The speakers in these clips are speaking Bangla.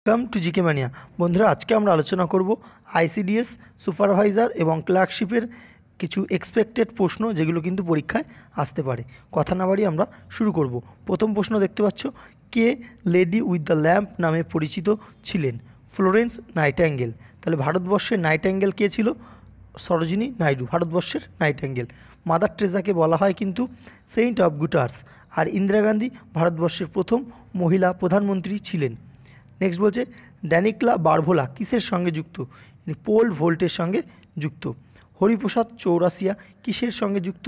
Welcome to GK mania. বন্ধুরা, আজকে আমরা আলোচনা করব আইসিডিএস সুপারভাইজার এবং ক্লার্কশিপের কিছু এক্সপেক্টেড প্রশ্ন, যেগুলো কিন্তু পরীক্ষায় আসতে পারে। কথা না বাড়িয়ে আমরা শুরু করব। প্রথম প্রশ্ন দেখতে পাচ্ছ, কে লেডি উইথ দ্য ল্যাম্প নামে পরিচিত ছিলেন? Florence nightingale. তাহলে ভারতবর্ষের নাইটিঙ্গেল কে ছিল? সরোজিনী নাইডু, ভারতবর্ষের নাইটিঙ্গেল। মাদার টেরেসাকে বলা হয় কিন্তু সেন্ট অফ গুটার্স। আর ইন্দিরা গান্ধী ভারতবর্ষের প্রথম মহিলা প্রধানমন্ত্রী ছিলেন। নেক্সট বলছে, ড্যানিক্লা বারভোলা কিসের সঙ্গে যুক্ত? পোল ভোল্টের সঙ্গে যুক্ত। হরিপ্রসাদ চৌরাসিয়া কিসের সঙ্গে যুক্ত?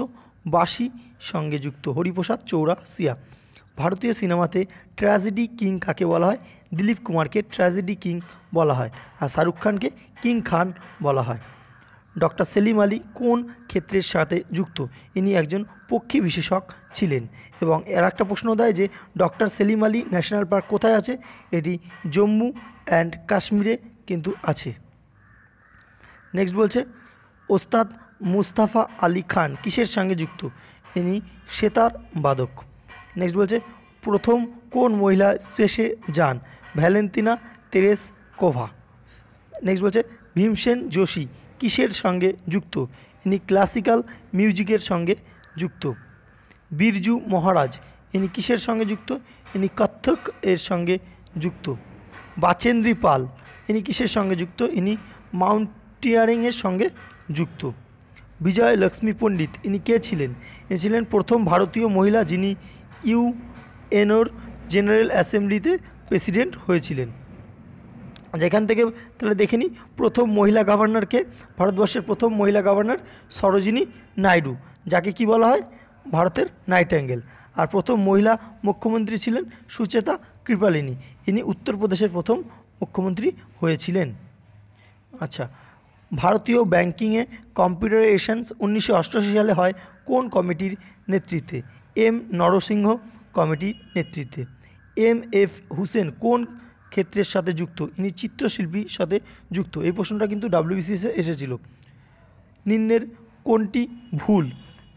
বাঁশি সঙ্গে যুক্ত। হরিপ্রসাদ চৌরাসিয়া। ভারতীয় সিনেমাতে ট্র্যাজেডি কিং কাকে বলা হয়? দিলীপ কুমারকে ট্র্যাজেডি কিং বলা হয়। আর শাহরুখ খানকে কিং খান বলা হয়। ডক্টর সেলিম আলী কোন ক্ষেত্রের সাথে যুক্ত? ইনি একজন পক্ষী বিশেষজ্ঞ ছিলেন। এবং এর একটা প্রশ্ন দেয় যে doctor Salim Ali national park কোথায় আছে? এটি জম্মু অ্যান্ড কাশ্মীরে কিন্তু আছে। নেক্সট বলছে, ওস্তাদ মুস্তাফা আলী খান কিসের সঙ্গে যুক্ত? ইনি সেতার বাদক। নেক্সট বলছে, প্রথম কোন মহিলা স্পেসে যান? ভ্যালেন্তিনা তেরেসকোভা। নেক্সট বলছে, ভীমসেন যোশী কিসের সঙ্গে যুক্ত? ইনি ক্লাসিক্যাল মিউজিকের সঙ্গে যুক্ত। বিরজু মহারাজ ইনি কিসের সঙ্গে যুক্ত? ইনি কত্থক এর সঙ্গে যুক্ত। বাচেন্দ্রী পাল ইনি কিসের সঙ্গে যুক্ত? ইনি মাউন্টেনিয়ারিংয়ের সঙ্গে যুক্ত। বিজয় লক্ষ্মী পণ্ডিত ইনি কে ছিলেন? ইনি ছিলেন প্রথম ভারতীয় মহিলা যিনি ইউএনওর জেনারেল অ্যাসেম্বলিতে প্রেসিডেন্ট হয়েছিলেন। যেখান থেকে তাহলে দেখে নিই, প্রথম মহিলা গভর্নরকে? ভারতবর্ষের প্রথম মহিলা গভর্নর সরোজিনী নাইডু, যাকে কি বলা হয়? ভারতের নাইটিঙ্গেল। আর প্রথম মহিলা মুখ্যমন্ত্রী ছিলেন সুচেতা কৃপালিনী, ইনি উত্তরপ্রদেশের প্রথম মুখ্যমন্ত্রী হয়েছিলেন। আচ্ছা, ভারতীয় ব্যাংকিংয়ে কম্পিউটারাইজেশন 1988 সালে হয় কোন কমিটির নেতৃত্বে? এম নরসিংহ কমিটির নেতৃত্বে। এম এফ হুসেন কোন ক্ষেত্রের সাথে যুক্ত? ইনি চিত্রশিল্পীর সাথে যুক্ত। এই প্রশ্নটা কিন্তু WBCS এসেছিল। নিম্নের কোনটি ভুল?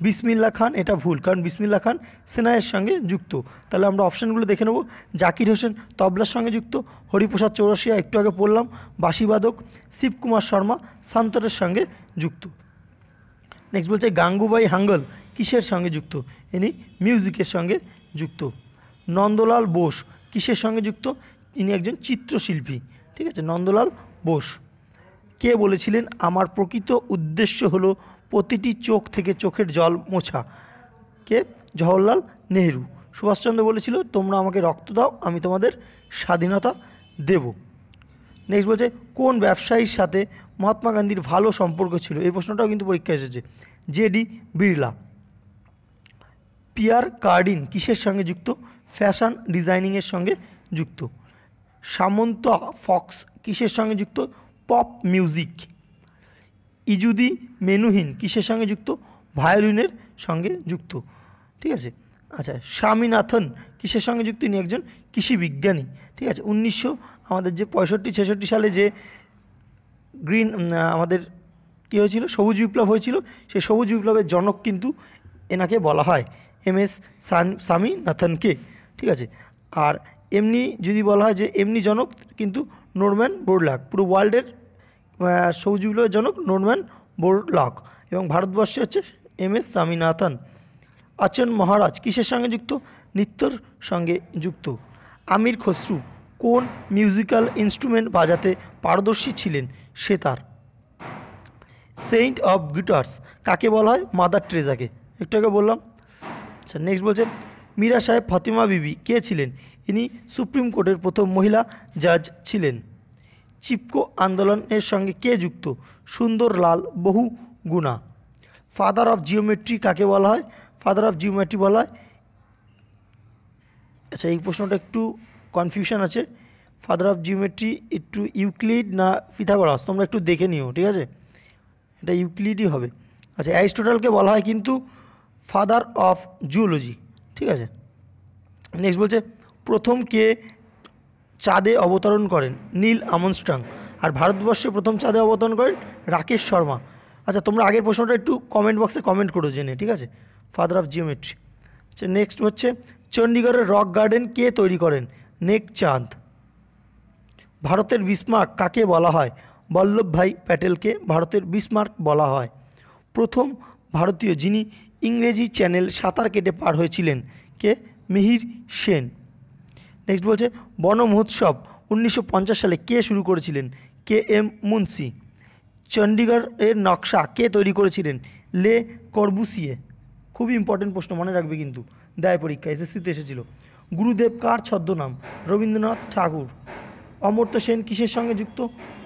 বিসমিল্লা খান এটা ভুল, কারণ বিসমিল্লা খান সেনাইয়ের সঙ্গে যুক্ত। তাহলে আমরা অপশানগুলো দেখে নেব। জাকির হোসেন তবলার সঙ্গে যুক্ত। হরিপ্রসাদ চৌরাসিয়া একটু আগে পড়লাম, বাঁশিবাদক। শিবকুমার শর্মা সান্তরের সঙ্গে যুক্ত। নেক্সট বলছে, গাঙ্গুবাই হাঙ্গল কিসের সঙ্গে যুক্ত? ইনি মিউজিকের সঙ্গে যুক্ত। নন্দলাল বোস কিসের সঙ্গে যুক্ত? ইনি একজন চিত্রশিল্পী। ঠিক আছে, নন্দলাল বোস। কে বলেছিলেন আমার প্রকৃত উদ্দেশ্য হলো প্রতিটি চোখ থেকে চোখের জল মোছা? কে? জওহরলাল নেহেরু। সুভাষচন্দ্র বলেছিল, তোমরা আমাকে রক্ত দাও, আমি তোমাদের স্বাধীনতা দেব। নেক্সট বলছে, কোন ব্যবসায়ীর সাথে মহাত্মা গান্ধীর ভালো সম্পর্ক ছিল? এই প্রশ্নটাও কিন্তু পরীক্ষায় এসেছে। জেডি বিড়লা। পিয়ার কার্ডিন কিসের সঙ্গে যুক্ত? ফ্যাশন ডিজাইনিংয়ের সঙ্গে যুক্ত। সামন্তা ফক্স কিসের সঙ্গে যুক্ত? Pop music. ইজুদি মেনুহিন কিসের সঙ্গে যুক্ত? ভায়োলিনের সঙ্গে যুক্ত। ঠিক আছে। আচ্ছা, স্বামীনাথন কিসের সঙ্গে যুক্ত? ইনি একজন কৃষি বিজ্ঞানী। ঠিক আছে, আমাদের যে 65-66 সালে যে আমাদের কী হয়েছিল, সবুজ বিপ্লব হয়েছিল, সেই সবুজ বিপ্লবের জনক কিন্তু এনাকে বলা হয়, MS স্বামীনাথনকে। ঠিক আছে। আর এমনি যদি বলা হয় যে এমনি জনক কিন্তু নরম্যান বোরলগ, পুরো ওয়ার্ল্ডের সবুজ বিপ্লবের জনক নরম্যান বোরলগ, এবং ভারতবর্ষে হচ্ছে MS স্বামীনাথন। আচন মহারাজ কিসের সঙ্গে যুক্ত? নৃত্যর সঙ্গে যুক্ত। আমির খসরু কোন মিউজিক্যাল ইনস্ট্রুমেন্ট বাজাতে পারদর্শী ছিলেন? সেতার। সেন্ট অফ গুটার্স কাকে বলা হয়? মাদার টেরেসাকে, একটু আগে বললাম। আচ্ছা, নেক্সট বলছে, মীরা সাহেব ফাতিমা বিবি কে ছিলেন? ইনি সুপ্রিম কোর্টের প্রথম মহিলা জাজ ছিলেন। চিপকো আন্দোলনের সঙ্গে কে যুক্ত? Sundarlal Bahuguna. Father of geometry কাকে বলা হয়? ফাদার অফ জিওমেট্রি বলা হয়, আচ্ছা এই প্রশ্নটা একটু কনফিউশন আছে। ফাদার অফ জিওমেট্রি একটু ইউক্লিড না পিথাগোরাস, তোমরা একটু দেখে নিও। ঠিক আছে, এটা ইউক্লিডই হবে। আচ্ছা, অ্যারিস্টটলকে বলা হয় কিন্তু ফাদার অফ জুওলজি। ঠিক আছে। নেক্সট বলছে, প্রথম কে চাঁদে অবতরণ করেন? Neil Armstrong. আর ভারতবর্ষে প্রথম চাঁদে অবতরণ করেন রাকেশ শর্মা। আচ্ছা, তোমরা আগের প্রশ্নটা একটু কমেন্ট বক্সে কমেন্ট করো জেনে। ঠিক আছে, ফাদার অফ জিওমেট্রি। আচ্ছা, নেক্সট হচ্ছে, চণ্ডীগড়ের রক গার্ডেন কে তৈরি করেন? নেক চাঁদ। ভারতের বিসমার্ক কাকে বলা হয়? বল্লভভাই প্যাটেলকে ভারতের বিসমার্ক বলা হয়। প্রথম ভারতীয় যিনি ইংরেজি চ্যানেল সাঁতার কেটে পার হয়েছিলেন কে? মিহির সেন। নেক্সট বলছে বন মহোৎসব 1950 সালে কে শুরু করেছিলেন? K M Munshi. চণ্ডীগড়ের নকশা কে তৈরি করেছিলেন? লে কর্বুসিয়ে। খুবই ইম্পর্টেন্ট প্রশ্ন, মনে রাখবে কিন্তু, দেয় পরীক্ষা, এসএসসিতে এসেছিল। গুরুদেব কার ছদ্মনাম? রবীন্দ্রনাথ ঠাকুর। অমর্ত্য সেন কিসের সঙ্গে যুক্ত?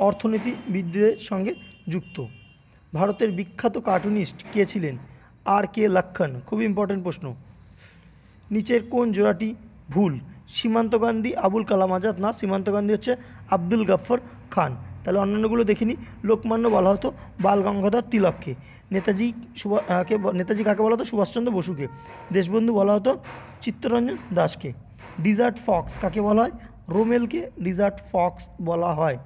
অর্থনীতিবিদদের সঙ্গে যুক্ত। ভারতের বিখ্যাত কার্টুনিস্ট কে ছিলেন? আর কে লক্ষ্মণ। খুবই ইম্পর্টেন্ট প্রশ্ন। নিচের কোন জোড়াটি ভুল? সীমান্ত গান্ধী আবুল কালাম আজাদ না, সীমান্ত গান্ধী হচ্ছে আব্দুল গফর খান। তাহলে অন্যান্যগুলো দেখিনি। লোকমান্য বলা হতো বাল গঙ্গাধর তিলককে। নেতাজি কাকে বলা হতো? সুভাষচন্দ্র বসুকে। দেশবন্ধু বলা হতো চিত্তরঞ্জন দাসকে। ডিজার্ট ফক্স কাকে বলা হয়? রোমেলকে ডিজার্ট ফক্স বলা হয়।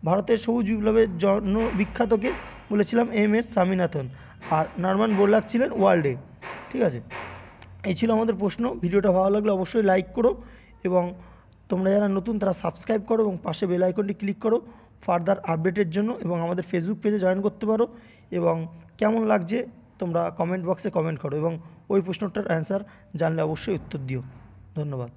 ভারতের সবুজ বিপ্লবের জন্য বিখ্যাতকে বলেছিলাম এম.এস. স্বামীনাথন। আর নরম্যান বোরলাগ ছিলেন ওয়ার্ল্ডে। ঠিক আছে, এই ছিল আমাদের প্রশ্ন। ভিডিওটা ভালো লাগলে অবশ্যই লাইক করো এবং তোমরা যারা নতুন তারা সাবস্ক্রাইব করো এবং পাশে বেল আইকনটি ক্লিক করো ফার্দার আপডেটের জন্য, এবং আমাদের ফেসবুক পেজে জয়েন করতে পারো। এবং কেমন লাগছে তোমরা কমেন্ট বক্সে কমেন্ট করো এবং ওই প্রশ্নটার অ্যান্সার জানলে অবশ্যই উত্তর দিও। ধন্যবাদ।